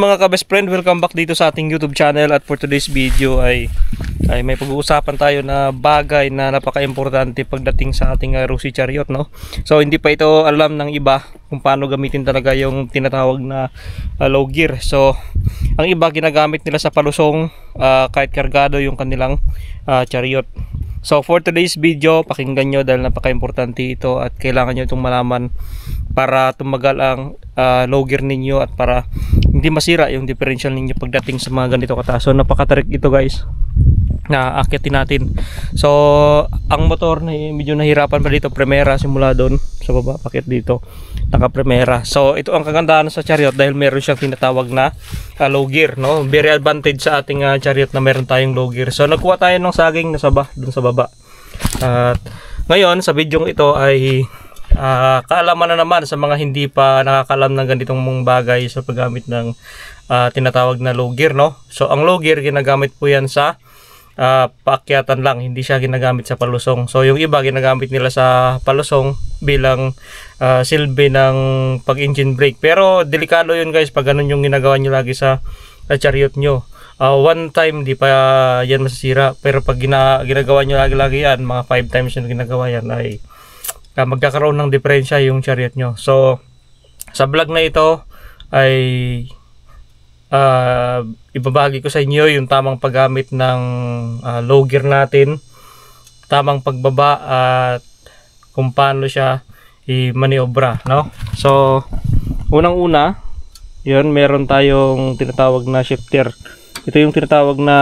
Mga ka-best friend, welcome back dito sa ating YouTube channel. At for today's video ay may pag-uusapan tayo na bagay na napaka-importante pagdating sa ating Rosy Chariot, no? So hindi pa ito alam ng iba kung paano gamitin talaga yung tinatawag na low gear. So ang iba ginagamit nila sa palusong kahit kargado yung kanilang chariot. So for today's video, pakinggan nyo dahil napaka-importante ito at kailangan nyo itong malaman para tumagal ang low gear ninyo at para hindi masira yung differential ninyo pagdating sa mga ganito kataas. So napakatarik ito guys na akyatin natin. So ang motor na medyo nahirapan pa dito, Primera simula doon sa baba, pakyat dito naka Primera. So ito ang kagandahan sa chariot dahil meron siyang tinatawag na low gear, no? Very advantage sa ating chariot na meron tayong low gear. So nagkuha tayo ng saging na saba doon sa baba. At ngayon sa video ito ay kaalaman na naman sa mga hindi pa nakakalam ng ganitong mong bagay sa paggamit ng tinatawag na low gear, no? So ang low gear ginagamit po yan sa paakyatan lang, hindi siya ginagamit sa palusong. So yung iba ginagamit nila sa palusong bilang silbi ng pag-engine brake. Pero delikado yun guys pag ganun yung ginagawa nyo lagi sa chariot nyo. One time di pa yan masisira, pero pag ginagawa nyo lagi-lagi yan, mga 5 times yung ginagawa yan, ay magkakaroon ng diferensya yung chariot nyo. So sa vlog na ito ay ibabahagi ko sa inyo yung tamang paggamit ng low gear natin, tamang pagbaba at kung paano siya i-maniobra, no? So unang-una, yun, meron tayong tinatawag na shifter. Ito yung tinatawag na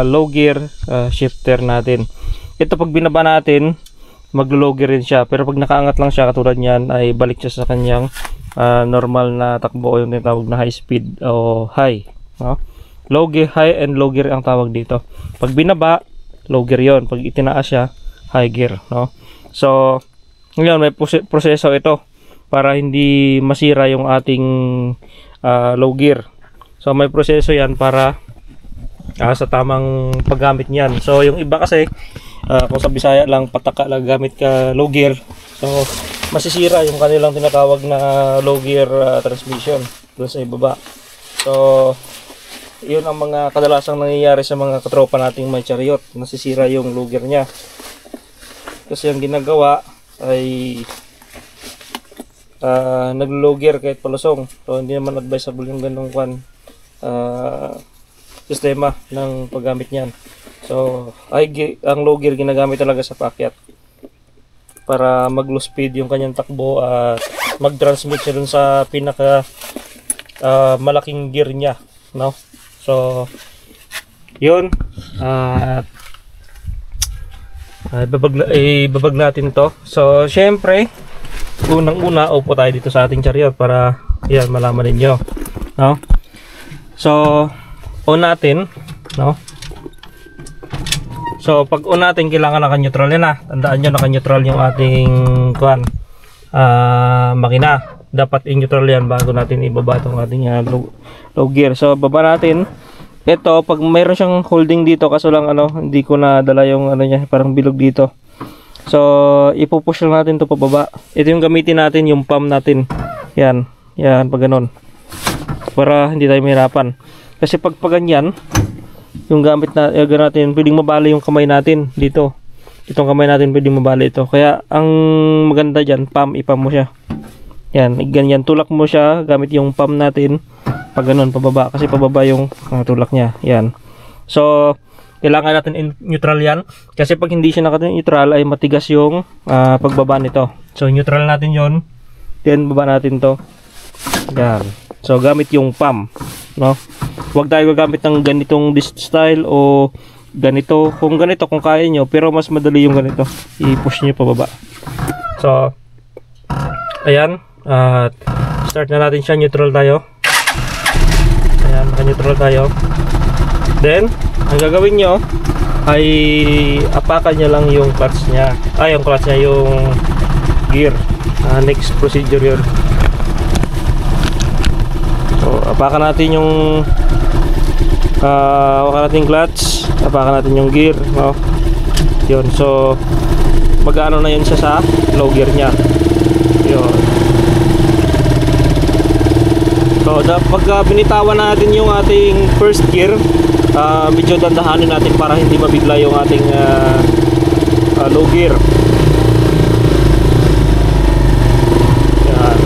low gear shifter natin. Ito pag binaba natin, maglo-low gear rin siya, pero pag nakaangat lang siya katulad niyan ay balik siya sa kanyang normal na takbo, yung tinatawag na high speed o high, no? Low gear, high and low gear ang tawag dito. Pag binaba, low gear yon. Pag itinaas siya, high gear, no? So ngayon may proseso ito para hindi masira yung ating low gear. So may proseso yan para sa tamang paggamit niyan. So yung iba kasi kung sa Bisaya lang pataka lang gamit ka low gear, so masisira yung kanilang tinatawag na low gear transmission doon sa ibaba. So yun ang mga kadalasang nangyayari sa mga katropa nating may chariot, nasisira yung low gear nya kasi ang ginagawa ay nag-low gear kahit palusong. So hindi naman advisable yung ganung sistema ng paggamit niyan. So ang low gear ginagamit talaga sa paakyat para mag-low speed yung kanyang takbo at mag-transmit siya dun sa pinaka malaking gear niya, no? So yun, ibabag natin to. So syempre unang-una upo tayo dito sa ating chariot para yan malaman ninyo, no? So on natin, no? So pag on natin kailangan naka-neutral yan, tandaan nyo naka-neutral yung ating makina. Dapat i-neutral yan bago natin ibaba itong ating low gear. So baba natin. Ito pag mayroon siyang holding dito, kaso lang hindi ko nadala yung niya, parang bilog dito. So ipupush lang natin to pababa. Ito yung gamitin natin, yung pump natin. Yan pag ganun, para hindi tayo mahirapan. Kasi pag ganyan yung gamit na natin, pwedeng mabali yung kamay natin dito. Itong kamay natin pwedeng mabali ito. Kaya ang maganda dyan, ipam mo siya. Yan, ganyan, tulak mo siya gamit yung pam natin. Pag ganun, pababa. Kasi pababa yung tulak niya. Yan. So kailangan natin neutral yan. Kasi pag hindi siya naka-neutral ay matigas yung pagbaba nito. So neutral natin yon. Then baba natin to. Yan. So gamit yung pam, no? Huwag tayo gagamit ng ganitong style o ganito. Kung ganito, kung kaya nyo, pero mas madali yung ganito, i-push nyo pababa. So ayan, start na natin siya. Neutral tayo. Ayan, naka-neutral tayo. Then ang gagawin nyo ay apakan nyo lang yung clutch nya. Yung clutch nya, yung gear. Next procedure yun. So apakan natin yung apakan natin yung clutch, apakan natin yung gear, no? Yun, so mag-ano na yun siya sa low gear nya. Yun. So pagka binitawan natin yung ating first gear, medyo dandahanin natin para hindi mabigla yung ating low gear. Yan.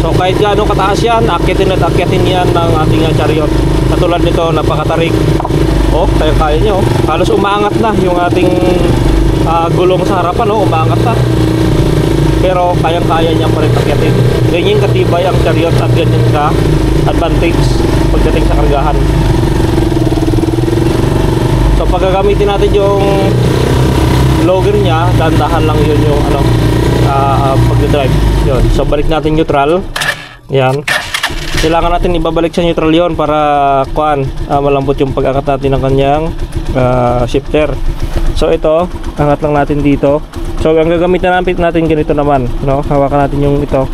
So kahit gaano kataas yan, akyatin at akyatin yan ng ating chariot. Katulad nito, napakatarik. Oh, kaya nyo. Halos umaangat na yung ating gulong sa harapan, oh, umaangat na. Pero kayang-kaya niya pa rin akyatin. Ganyan katibay ang chariot at ganyan ka advantage pagdating sa kargahan. So pag gagamitin natin yung logger niya, dandahan lang yun yung pag-drive. Yun. So balik natin neutral. Yan. Kailangan natin ibabalik sa neutral yon para malambot yung pag-angat natin ng kanyang shifter. So ito, angat lang natin dito. So ang gagamitin natin ganito naman, no? Hawakan natin yung itong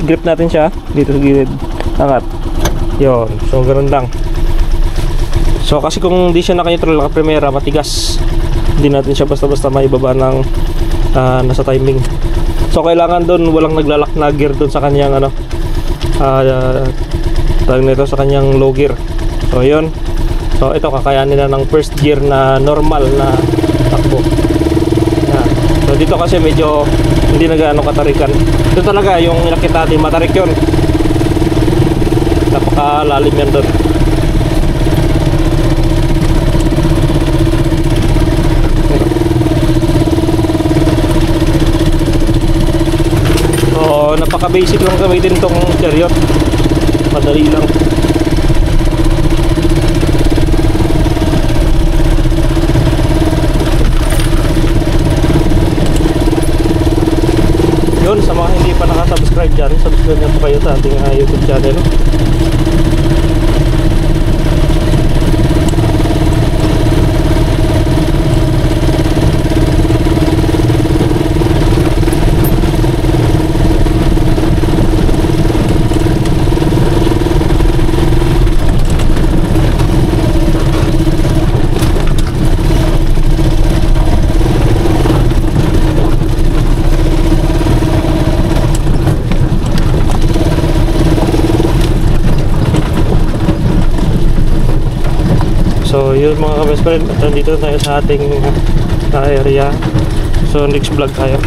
grip natin siya dito sa gilid. Angat. Yon. So ganoon lang. So kasi kung hindi siya naka-neutral ka primera, matigas. Hindi natin siya basta-basta maibaba ng nasa timing. So kailangan doon walang naglalak na gear doon sa kanyang tawag nito sa kanyang low gear. So yun. So ito kakayanin na ng first gear na normal na takbo. Yan. So dito kasi medyo hindi na gaano katarikan. Ito talaga yung nakita natin matarik yun. Napakalalim yan doon. So napaka basic lang gamitin itong chariot. Madali lang. Yun, sa mga hindi pa nakasubscribe dyan, subscribe nyo po kayo sa ating YouTube channel. So yun mga kabest friend, at nandito tayo sa ating area. So next vlog tayo.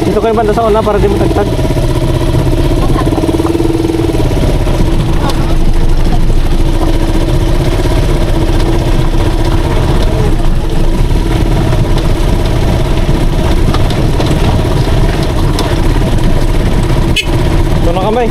Dito kayo banda sa una para di matagtag. Ito na kami.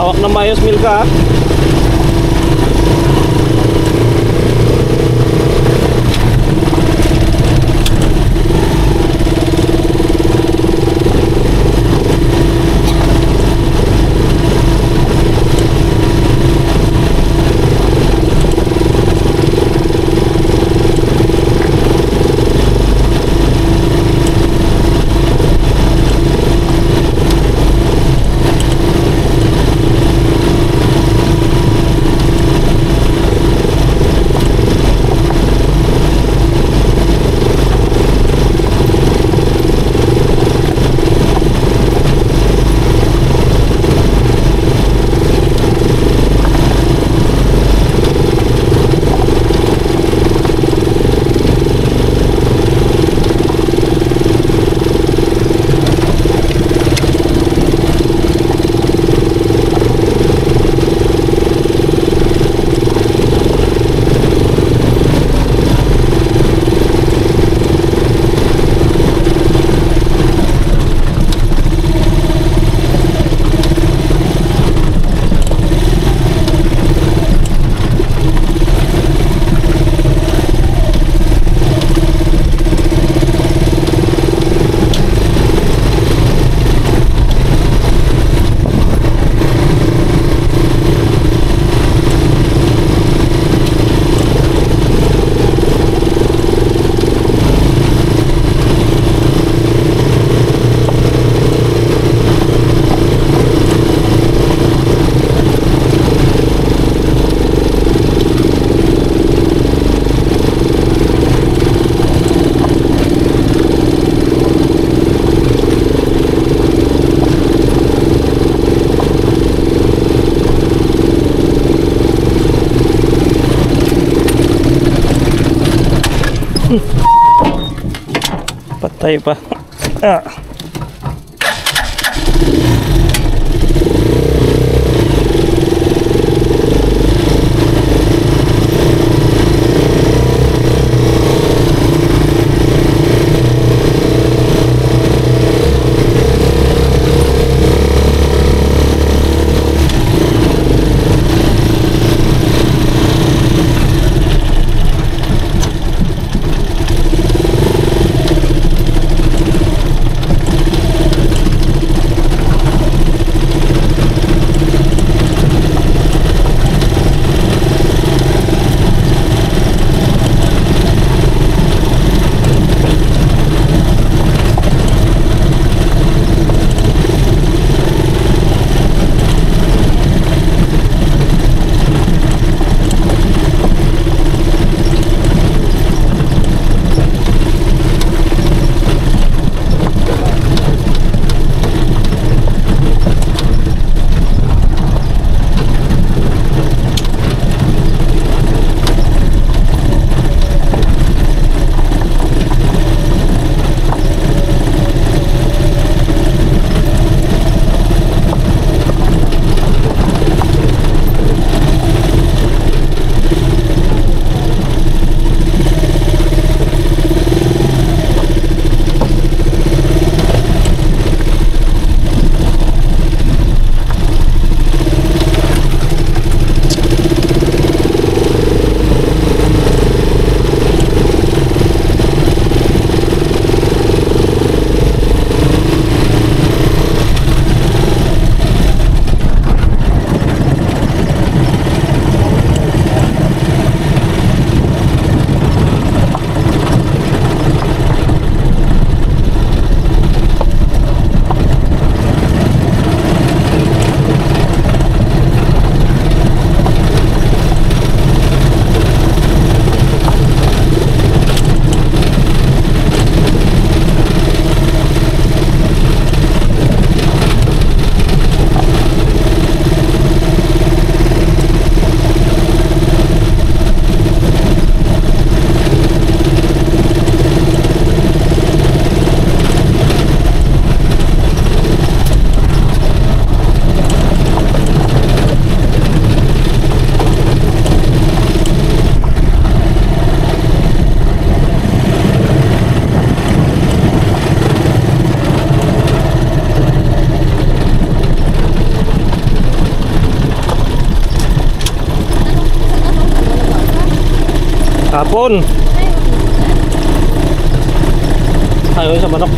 Hawak na mayos, Milka, ha? Patay pa. Hapon. Ayaw sa manok.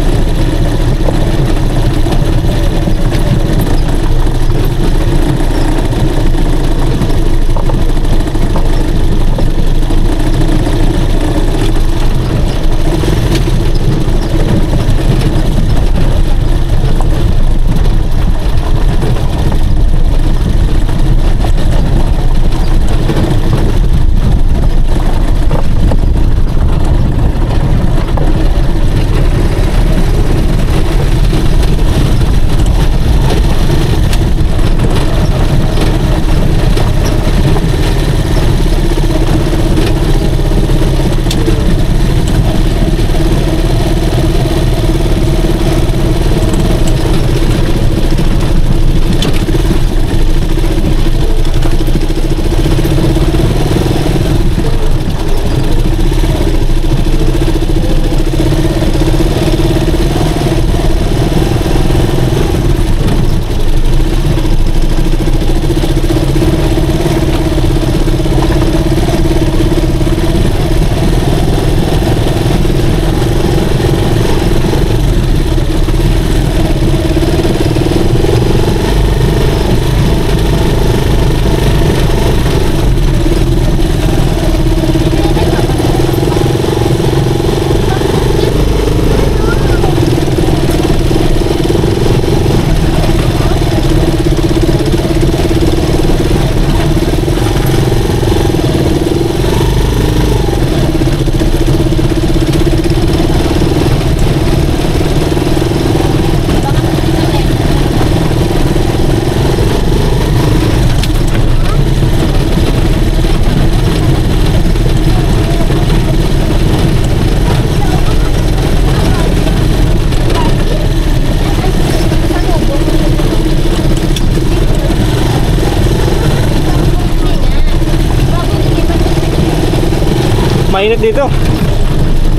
Mainit dito.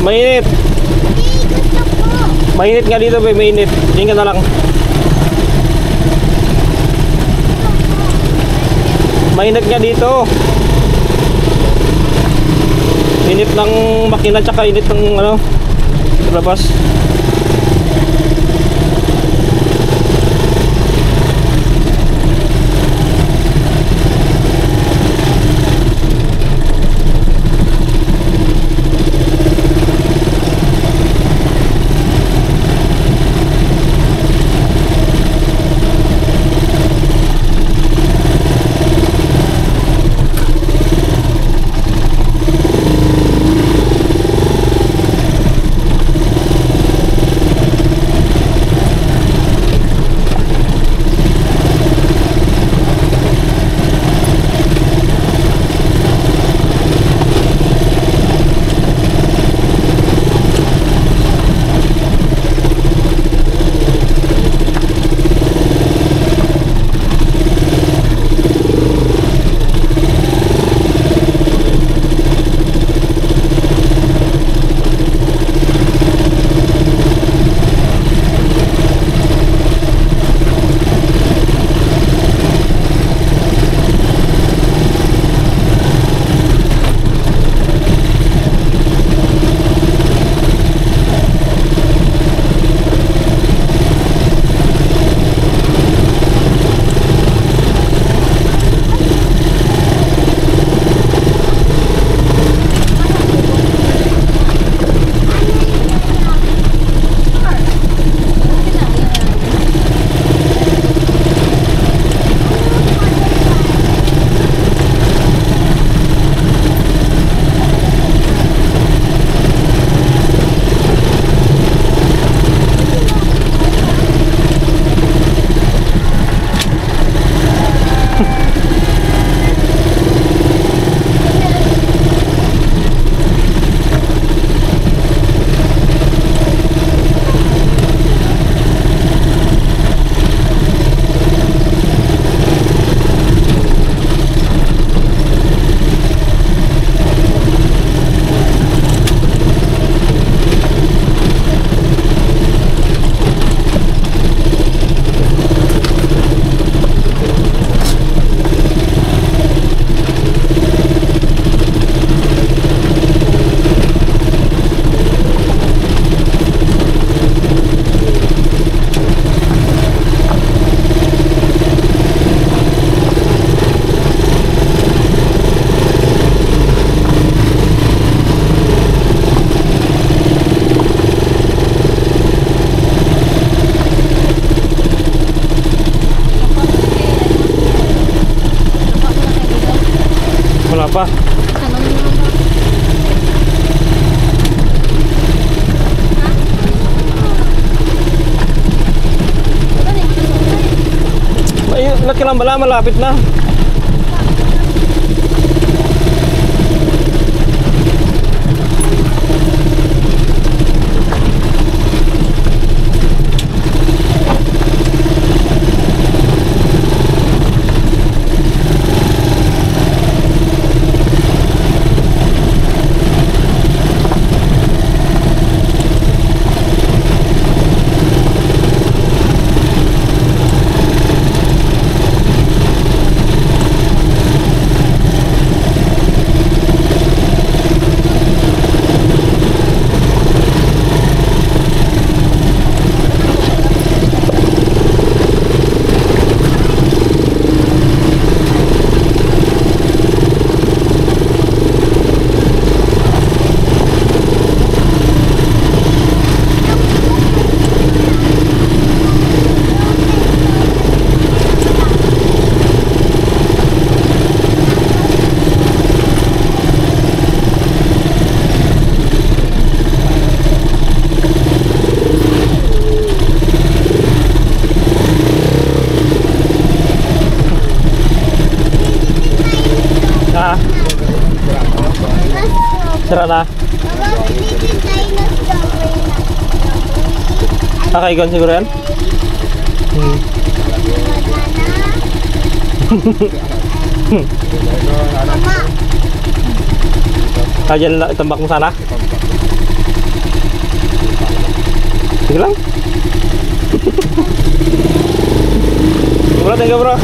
Mainit. Mainit nga dito, bay. Mainit. Diyan ka na lang. Mainit nga dito. Init ng makina tsaka init ng ano, labas. pa. Tanong mo ba? Ay, laki lang bala, malapit na. Ha? Sira na. Kakaigan siguro yan? Dyan lang itambak mo sana? Sige lang. Bro, thank you bro.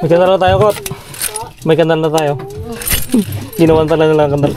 May kanal na tayo, Kot. May kanal na tayo. Ginawan pala nila ang kanal.